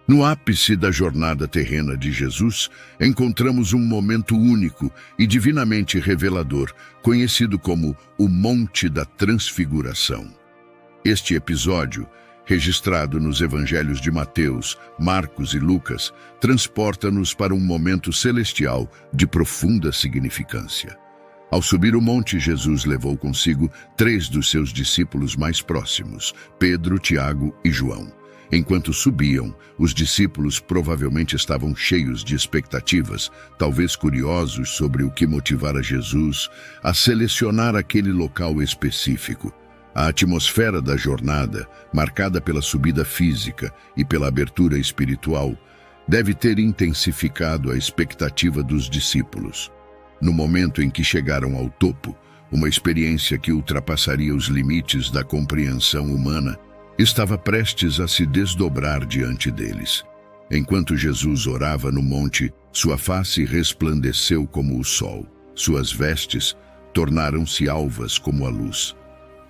No ápice da jornada terrena de Jesus, encontramos um momento único e divinamente revelador, conhecido como o Monte da Transfiguração. Este episódio, registrado nos evangelhos de Mateus, Marcos e Lucas, transporta-nos para um momento celestial de profunda significância. Ao subir o monte, Jesus levou consigo 3 dos seus discípulos mais próximos, Pedro, Tiago e João. Enquanto subiam, os discípulos provavelmente estavam cheios de expectativas, talvez curiosos sobre o que motivara Jesus a selecionar aquele local específico. A atmosfera da jornada, marcada pela subida física e pela abertura espiritual, deve ter intensificado a expectativa dos discípulos. No momento em que chegaram ao topo, uma experiência que ultrapassaria os limites da compreensão humana estava prestes a se desdobrar diante deles. Enquanto Jesus orava no monte, sua face resplandeceu como o sol. Suas vestes tornaram-se alvas como a luz.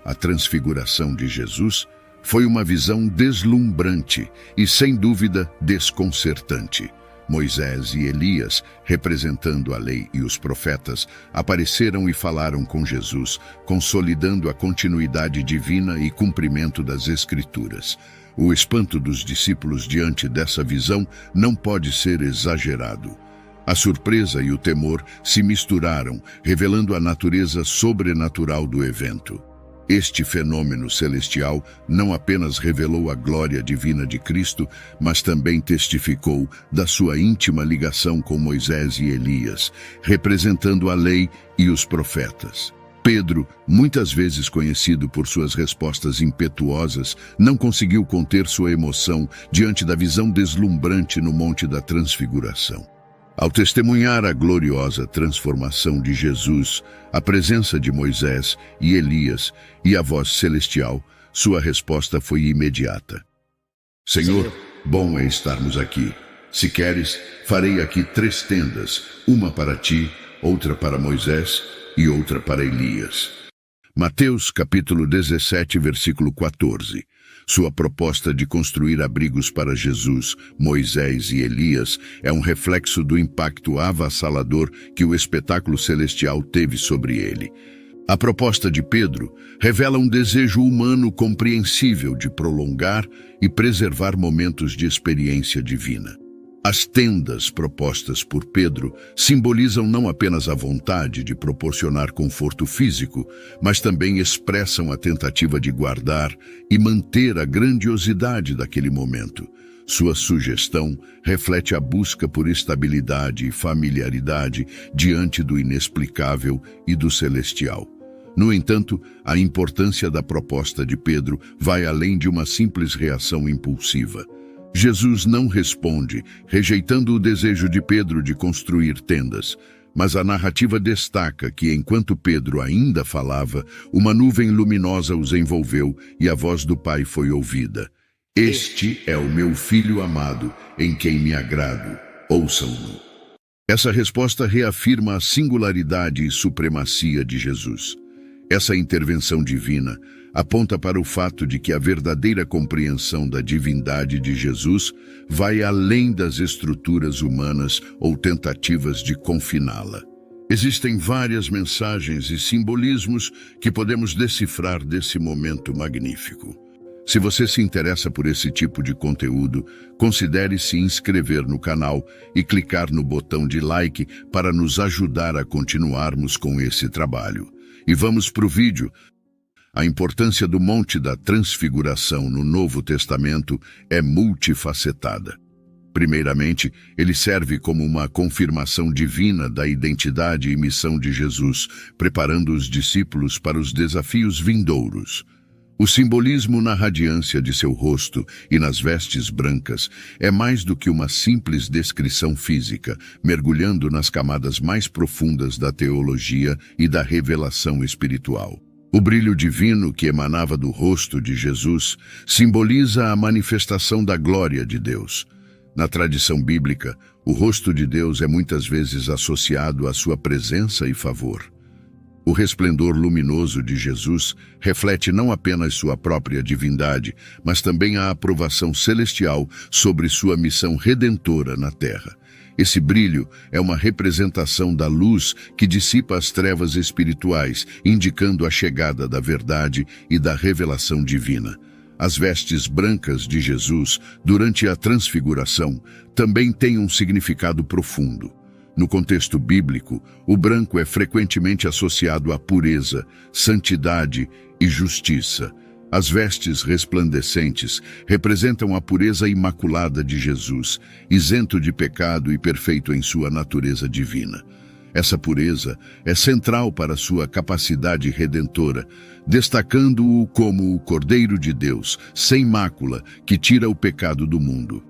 A transfiguração de Jesus foi uma visão deslumbrante e, sem dúvida, desconcertante. Moisés e Elias, representando a lei e os profetas, apareceram e falaram com Jesus, consolidando a continuidade divina e cumprimento das Escrituras. O espanto dos discípulos diante dessa visão não pode ser exagerado. A surpresa e o temor se misturaram, revelando a natureza sobrenatural do evento. Este fenômeno celestial não apenas revelou a glória divina de Cristo, mas também testificou da sua íntima ligação com Moisés e Elias, representando a lei e os profetas. Pedro, muitas vezes conhecido por suas respostas impetuosas, não conseguiu conter sua emoção diante da visão deslumbrante no Monte da Transfiguração. Ao testemunhar a gloriosa transformação de Jesus, a presença de Moisés e Elias e a voz celestial, sua resposta foi imediata. Senhor, bom é estarmos aqui. Se queres, farei aqui 3 tendas, uma para ti, outra para Moisés e outra para Elias. Mateus capítulo 17, versículo 14. Sua proposta de construir abrigos para Jesus, Moisés e Elias é um reflexo do impacto avassalador que o espetáculo celestial teve sobre ele. A proposta de Pedro revela um desejo humano compreensível de prolongar e preservar momentos de experiência divina. As tendas propostas por Pedro simbolizam não apenas a vontade de proporcionar conforto físico, mas também expressam a tentativa de guardar e manter a grandiosidade daquele momento. Sua sugestão reflete a busca por estabilidade e familiaridade diante do inexplicável e do celestial. No entanto, a importância da proposta de Pedro vai além de uma simples reação impulsiva. Jesus não responde, rejeitando o desejo de Pedro de construir tendas, mas a narrativa destaca que, enquanto Pedro ainda falava, uma nuvem luminosa os envolveu e a voz do Pai foi ouvida. Este é o meu Filho amado, em quem me agrado. Ouçam-no. Essa resposta reafirma a singularidade e supremacia de Jesus. Essa intervenção divina aponta para o fato de que a verdadeira compreensão da divindade de Jesus vai além das estruturas humanas ou tentativas de confiná-la. Existem várias mensagens e simbolismos que podemos decifrar desse momento magnífico. Se você se interessa por esse tipo de conteúdo, considere se inscrever no canal e clicar no botão de like para nos ajudar a continuarmos com esse trabalho. E vamos para o vídeo. A importância do Monte da Transfiguração no Novo Testamento é multifacetada. Primeiramente, ele serve como uma confirmação divina da identidade e missão de Jesus, preparando os discípulos para os desafios vindouros. O simbolismo na radiância de seu rosto e nas vestes brancas é mais do que uma simples descrição física, mergulhando nas camadas mais profundas da teologia e da revelação espiritual. O brilho divino que emanava do rosto de Jesus simboliza a manifestação da glória de Deus. Na tradição bíblica, o rosto de Deus é muitas vezes associado à sua presença e favor. O resplendor luminoso de Jesus reflete não apenas sua própria divindade, mas também a aprovação celestial sobre sua missão redentora na terra. Esse brilho é uma representação da luz que dissipa as trevas espirituais, indicando a chegada da verdade e da revelação divina. As vestes brancas de Jesus, durante a transfiguração, também têm um significado profundo. No contexto bíblico, o branco é frequentemente associado à pureza, santidade e justiça. As vestes resplandecentes representam a pureza imaculada de Jesus, isento de pecado e perfeito em sua natureza divina. Essa pureza é central para sua capacidade redentora, destacando-o como o Cordeiro de Deus, sem mácula, que tira o pecado do mundo.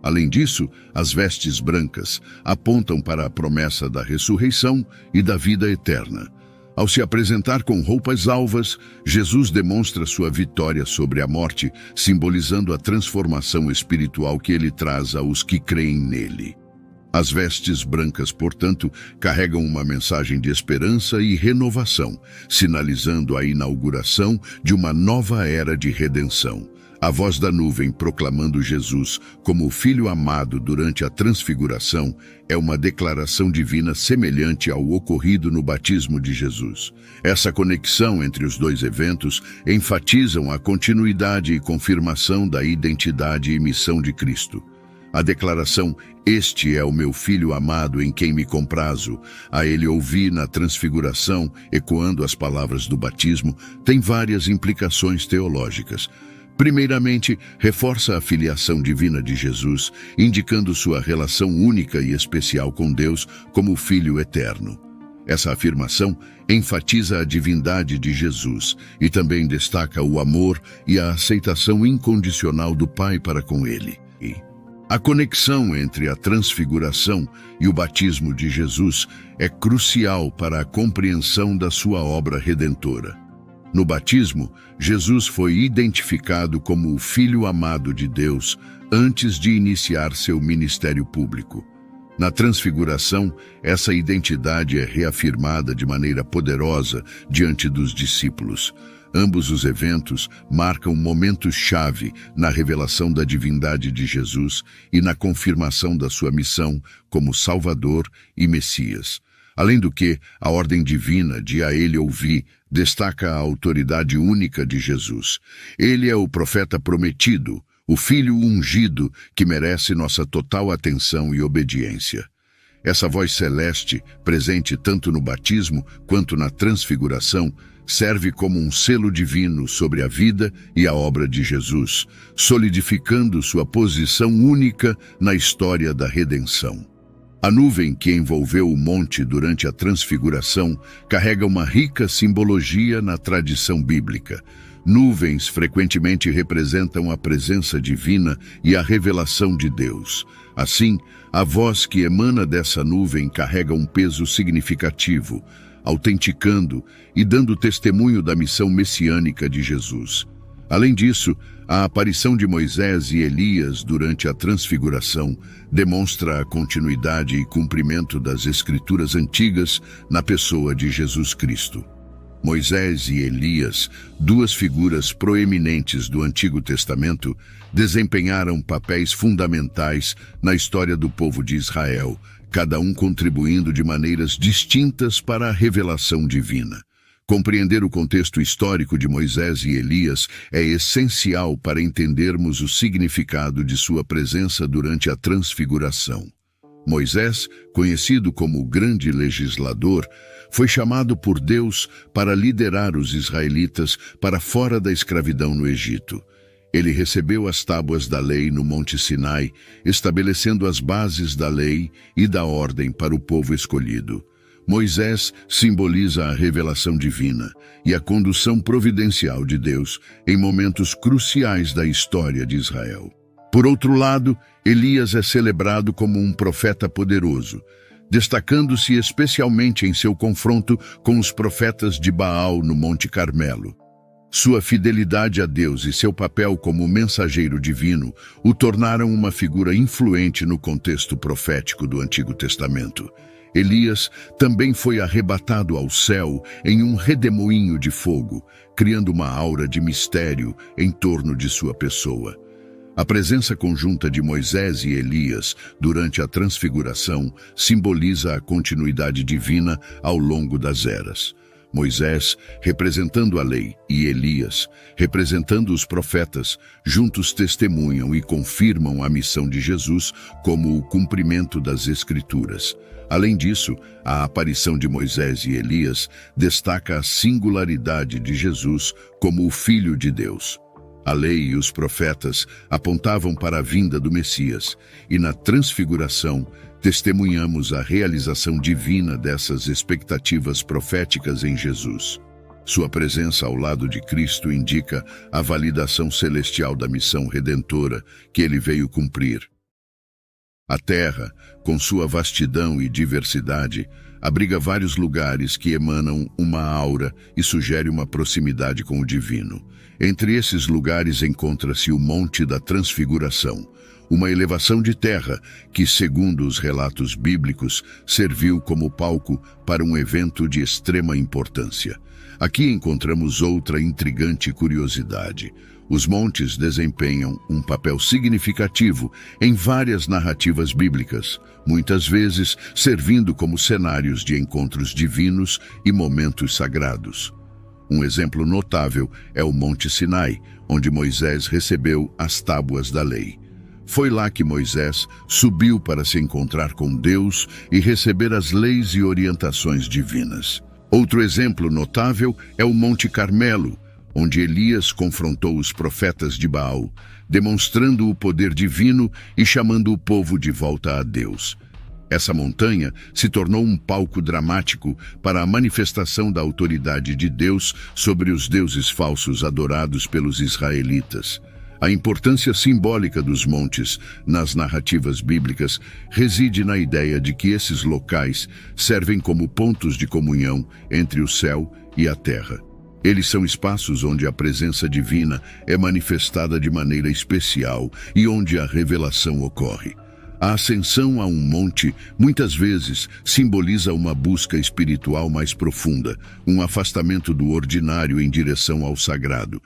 Além disso, as vestes brancas apontam para a promessa da ressurreição e da vida eterna. Ao se apresentar com roupas alvas, Jesus demonstra sua vitória sobre a morte, simbolizando a transformação espiritual que ele traz aos que creem nele. As vestes brancas, portanto, carregam uma mensagem de esperança e renovação, sinalizando a inauguração de uma nova era de redenção. A voz da nuvem proclamando Jesus como o Filho amado durante a transfiguração é uma declaração divina semelhante ao ocorrido no batismo de Jesus. Essa conexão entre os dois eventos enfatizam a continuidade e confirmação da identidade e missão de Cristo. A declaração "Este é o meu Filho amado em quem me comprazo", a ele ouvi na transfiguração, ecoando as palavras do batismo, tem várias implicações teológicas. Primeiramente, reforça a filiação divina de Jesus, indicando sua relação única e especial com Deus como Filho eterno. Essa afirmação enfatiza a divindade de Jesus e também destaca o amor e a aceitação incondicional do Pai para com ele. A conexão entre a transfiguração e o batismo de Jesus é crucial para a compreensão da sua obra redentora. No batismo, Jesus foi identificado como o Filho amado de Deus antes de iniciar seu ministério público. Na transfiguração, essa identidade é reafirmada de maneira poderosa diante dos discípulos. Ambos os eventos marcam momentos-chave na revelação da divindade de Jesus e na confirmação da sua missão como Salvador e Messias. Além do que, a ordem divina de "a ele ouvi" destaca a autoridade única de Jesus. Ele é o profeta prometido, o Filho ungido que merece nossa total atenção e obediência. Essa voz celeste, presente tanto no batismo quanto na transfiguração, serve como um selo divino sobre a vida e a obra de Jesus, solidificando sua posição única na história da redenção. A nuvem que envolveu o monte durante a transfiguração carrega uma rica simbologia na tradição bíblica. Nuvens frequentemente representam a presença divina e a revelação de Deus. Assim, a voz que emana dessa nuvem carrega um peso significativo, autenticando e dando testemunho da missão messiânica de Jesus. Além disso, a aparição de Moisés e Elias durante a transfiguração demonstra a continuidade e cumprimento das Escrituras antigas na pessoa de Jesus Cristo. Moisés e Elias, duas figuras proeminentes do Antigo Testamento, desempenharam papéis fundamentais na história do povo de Israel, cada um contribuindo de maneiras distintas para a revelação divina. Compreender o contexto histórico de Moisés e Elias é essencial para entendermos o significado de sua presença durante a transfiguração. Moisés, conhecido como o grande legislador, foi chamado por Deus para liderar os israelitas para fora da escravidão no Egito. Ele recebeu as tábuas da lei no Monte Sinai, estabelecendo as bases da lei e da ordem para o povo escolhido. Moisés simboliza a revelação divina e a condução providencial de Deus em momentos cruciais da história de Israel. Por outro lado, Elias é celebrado como um profeta poderoso, destacando-se especialmente em seu confronto com os profetas de Baal no Monte Carmelo. Sua fidelidade a Deus e seu papel como mensageiro divino o tornaram uma figura influente no contexto profético do Antigo Testamento. Elias também foi arrebatado ao céu em um redemoinho de fogo, criando uma aura de mistério em torno de sua pessoa. A presença conjunta de Moisés e Elias durante a transfiguração simboliza a continuidade divina ao longo das eras. Moisés, representando a lei, e Elias, representando os profetas, juntos testemunham e confirmam a missão de Jesus como o cumprimento das Escrituras. Além disso, a aparição de Moisés e Elias destaca a singularidade de Jesus como o Filho de Deus. A lei e os profetas apontavam para a vinda do Messias, e na transfiguração testemunhamos a realização divina dessas expectativas proféticas em Jesus. Sua presença ao lado de Cristo indica a validação celestial da missão redentora que ele veio cumprir. A Terra, com sua vastidão e diversidade, abriga vários lugares que emanam uma aura e sugere uma proximidade com o divino. Entre esses lugares encontra-se o Monte da Transfiguração, uma elevação de terra que, segundo os relatos bíblicos, serviu como palco para um evento de extrema importância. Aqui encontramos outra intrigante curiosidade. Os montes desempenham um papel significativo em várias narrativas bíblicas, muitas vezes servindo como cenários de encontros divinos e momentos sagrados. Um exemplo notável é o Monte Sinai, onde Moisés recebeu as tábuas da lei. Foi lá que Moisés subiu para se encontrar com Deus e receber as leis e orientações divinas. Outro exemplo notável é o Monte Carmelo, onde Elias confrontou os profetas de Baal, demonstrando o poder divino e chamando o povo de volta a Deus. Essa montanha se tornou um palco dramático para a manifestação da autoridade de Deus sobre os deuses falsos adorados pelos israelitas. A importância simbólica dos montes nas narrativas bíblicas reside na ideia de que esses locais servem como pontos de comunhão entre o céu e a terra. Eles são espaços onde a presença divina é manifestada de maneira especial e onde a revelação ocorre. A ascensão a um monte muitas vezes simboliza uma busca espiritual mais profunda, um afastamento do ordinário em direção ao sagrado.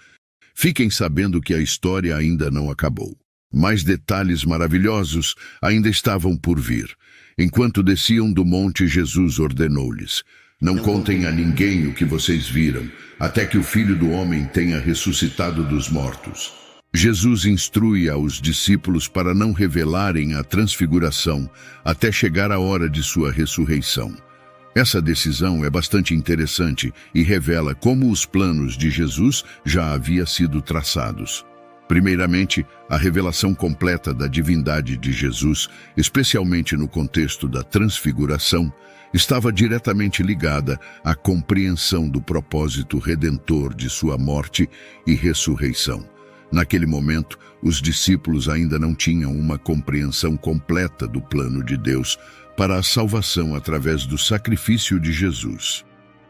Fiquem sabendo que a história ainda não acabou. Mais detalhes maravilhosos ainda estavam por vir. Enquanto desciam do monte, Jesus ordenou-lhes: "Não contem a ninguém o que vocês viram, até que o Filho do Homem tenha ressuscitado dos mortos." Jesus instrui aos discípulos para não revelarem a transfiguração até chegar a hora de sua ressurreição. Essa decisão é bastante interessante e revela como os planos de Jesus já haviam sido traçados. Primeiramente, a revelação completa da divindade de Jesus, especialmente no contexto da transfiguração, estava diretamente ligada à compreensão do propósito redentor de sua morte e ressurreição. Naquele momento, os discípulos ainda não tinham uma compreensão completa do plano de Deus para a salvação através do sacrifício de Jesus.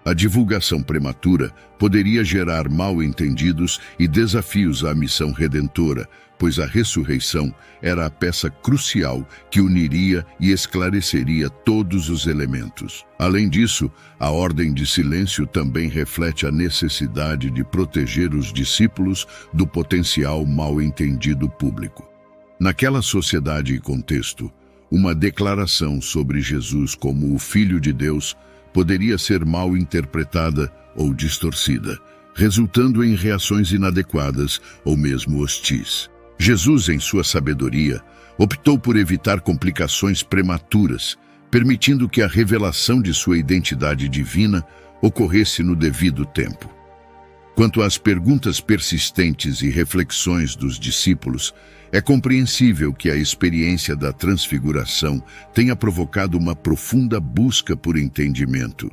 A divulgação prematura poderia gerar mal-entendidos e desafios à missão redentora, pois a ressurreição era a peça crucial que uniria e esclareceria todos os elementos. Além disso, a ordem de silêncio também reflete a necessidade de proteger os discípulos do potencial mal-entendido público. Naquela sociedade e contexto, uma declaração sobre Jesus como o Filho de Deus poderia ser mal interpretada ou distorcida, resultando em reações inadequadas ou mesmo hostis. Jesus, em sua sabedoria, optou por evitar complicações prematuras, permitindo que a revelação de sua identidade divina ocorresse no devido tempo. Quanto às perguntas persistentes e reflexões dos discípulos, é compreensível que a experiência da transfiguração tenha provocado uma profunda busca por entendimento.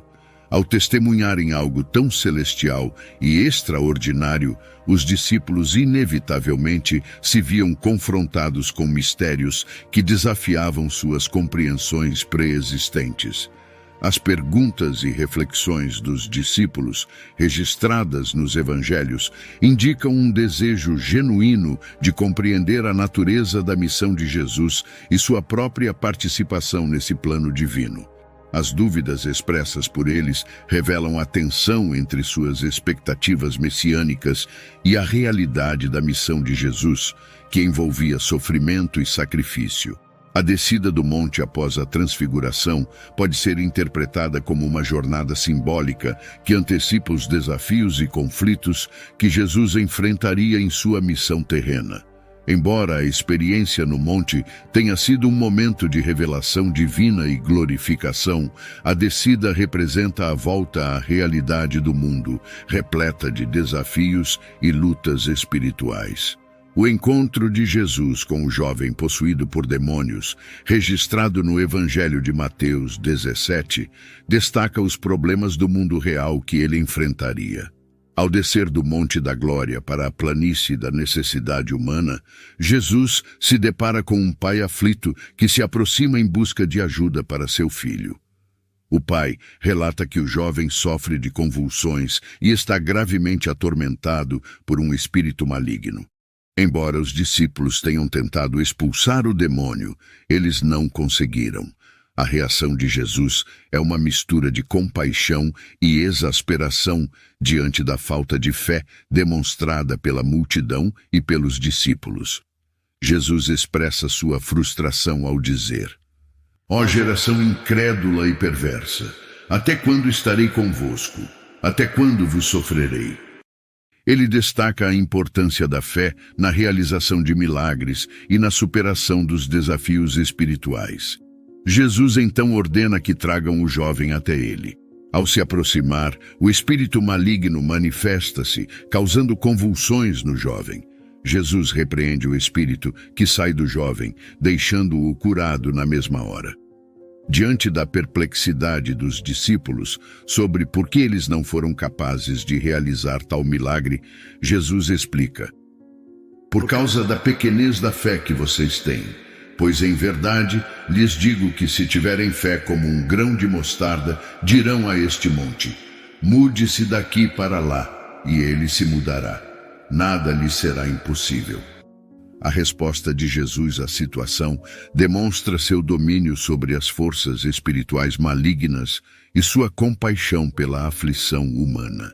Ao testemunharem algo tão celestial e extraordinário, os discípulos inevitavelmente se viam confrontados com mistérios que desafiavam suas compreensões pré-existentes. As perguntas e reflexões dos discípulos, registradas nos evangelhos, indicam um desejo genuíno de compreender a natureza da missão de Jesus e sua própria participação nesse plano divino. As dúvidas expressas por eles revelam a tensão entre suas expectativas messiânicas e a realidade da missão de Jesus, que envolvia sofrimento e sacrifício. A descida do monte após a transfiguração pode ser interpretada como uma jornada simbólica que antecipa os desafios e conflitos que Jesus enfrentaria em sua missão terrena. Embora a experiência no monte tenha sido um momento de revelação divina e glorificação, a descida representa a volta à realidade do mundo, repleta de desafios e lutas espirituais. O encontro de Jesus com o jovem possuído por demônios, registrado no Evangelho de Mateus 17, destaca os problemas do mundo real que ele enfrentaria. Ao descer do Monte da Glória para a planície da necessidade humana, Jesus se depara com um pai aflito que se aproxima em busca de ajuda para seu filho. O pai relata que o jovem sofre de convulsões e está gravemente atormentado por um espírito maligno. Embora os discípulos tenham tentado expulsar o demônio, eles não conseguiram. A reação de Jesus é uma mistura de compaixão e exasperação diante da falta de fé demonstrada pela multidão e pelos discípulos. Jesus expressa sua frustração ao dizer: Ó geração incrédula e perversa, até quando estarei convosco? Até quando vos sofrerei? Ele destaca a importância da fé na realização de milagres e na superação dos desafios espirituais. Jesus então ordena que tragam o jovem até ele. Ao se aproximar, o espírito maligno manifesta-se, causando convulsões no jovem. Jesus repreende o espírito, que sai do jovem, deixando-o curado na mesma hora. Diante da perplexidade dos discípulos sobre por que eles não foram capazes de realizar tal milagre, Jesus explica: Por causa da pequenez da fé que vocês têm. Pois em verdade lhes digo que se tiverem fé como um grão de mostarda, dirão a este monte: mude-se daqui para lá, e ele se mudará. Nada lhes será impossível. A resposta de Jesus à situação demonstra seu domínio sobre as forças espirituais malignas e sua compaixão pela aflição humana.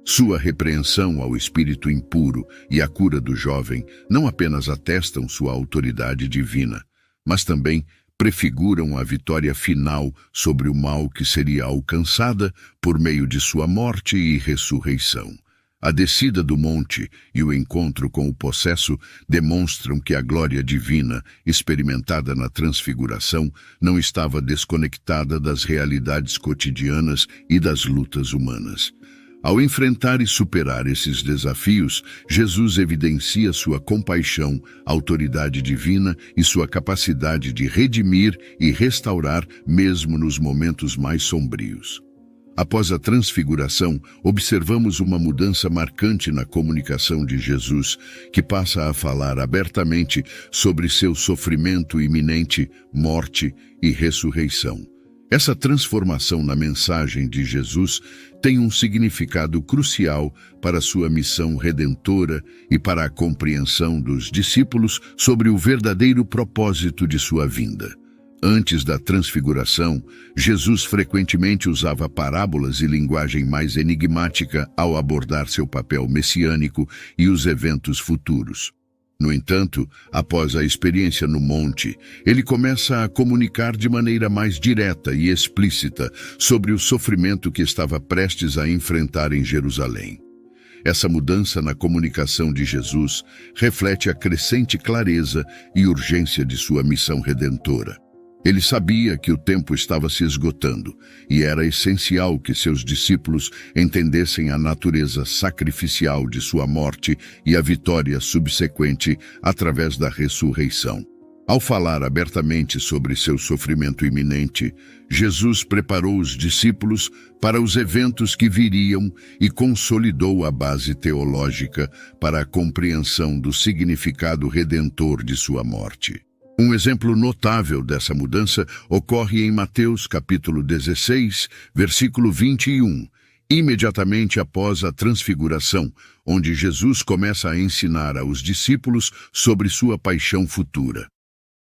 Sua repreensão ao espírito impuro e a cura do jovem não apenas atestam sua autoridade divina, mas também prefiguram a vitória final sobre o mal que seria alcançada por meio de sua morte e ressurreição. A descida do monte e o encontro com o possesso demonstram que a glória divina, experimentada na transfiguração, não estava desconectada das realidades cotidianas e das lutas humanas. Ao enfrentar e superar esses desafios, Jesus evidencia sua compaixão, autoridade divina e sua capacidade de redimir e restaurar mesmo nos momentos mais sombrios. Após a transfiguração, observamos uma mudança marcante na comunicação de Jesus, que passa a falar abertamente sobre seu sofrimento iminente, morte e ressurreição. Essa transformação na mensagem de Jesus tem um significado crucial para sua missão redentora e para a compreensão dos discípulos sobre o verdadeiro propósito de sua vinda. Antes da transfiguração, Jesus frequentemente usava parábolas e linguagem mais enigmática ao abordar seu papel messiânico e os eventos futuros. No entanto, após a experiência no monte, ele começa a comunicar de maneira mais direta e explícita sobre o sofrimento que estava prestes a enfrentar em Jerusalém. Essa mudança na comunicação de Jesus reflete a crescente clareza e urgência de sua missão redentora. Ele sabia que o tempo estava se esgotando e era essencial que seus discípulos entendessem a natureza sacrificial de sua morte e a vitória subsequente através da ressurreição. Ao falar abertamente sobre seu sofrimento iminente, Jesus preparou os discípulos para os eventos que viriam e consolidou a base teológica para a compreensão do significado redentor de sua morte. Um exemplo notável dessa mudança ocorre em Mateus capítulo 16, versículo 21, imediatamente após a transfiguração, onde Jesus começa a ensinar aos discípulos sobre sua paixão futura.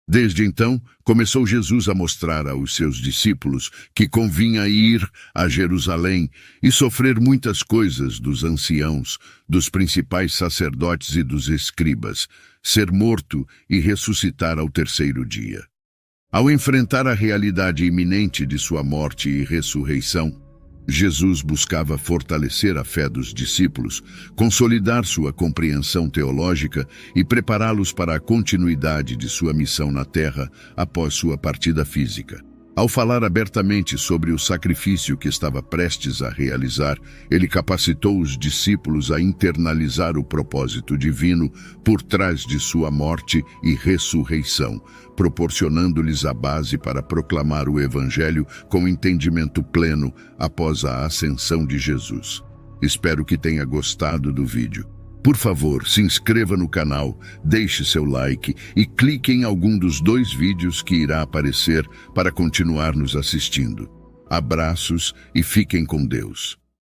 Desde então, começou Jesus a mostrar aos seus discípulos que convinha ir a Jerusalém e sofrer muitas coisas dos anciãos, dos principais sacerdotes e dos escribas, ser morto e ressuscitar ao terceiro dia. Ao enfrentar a realidade iminente de sua morte e ressurreição, Jesus buscava fortalecer a fé dos discípulos, consolidar sua compreensão teológica e prepará-los para a continuidade de sua missão na Terra após sua partida física. Ao falar abertamente sobre o sacrifício que estava prestes a realizar, ele capacitou os discípulos a internalizar o propósito divino por trás de sua morte e ressurreição, proporcionando-lhes a base para proclamar o Evangelho com entendimento pleno após a ascensão de Jesus. Espero que tenha gostado do vídeo. Por favor, se inscreva no canal, deixe seu like e clique em algum dos 2 vídeos que irá aparecer para continuar nos assistindo. Abraços e fiquem com Deus.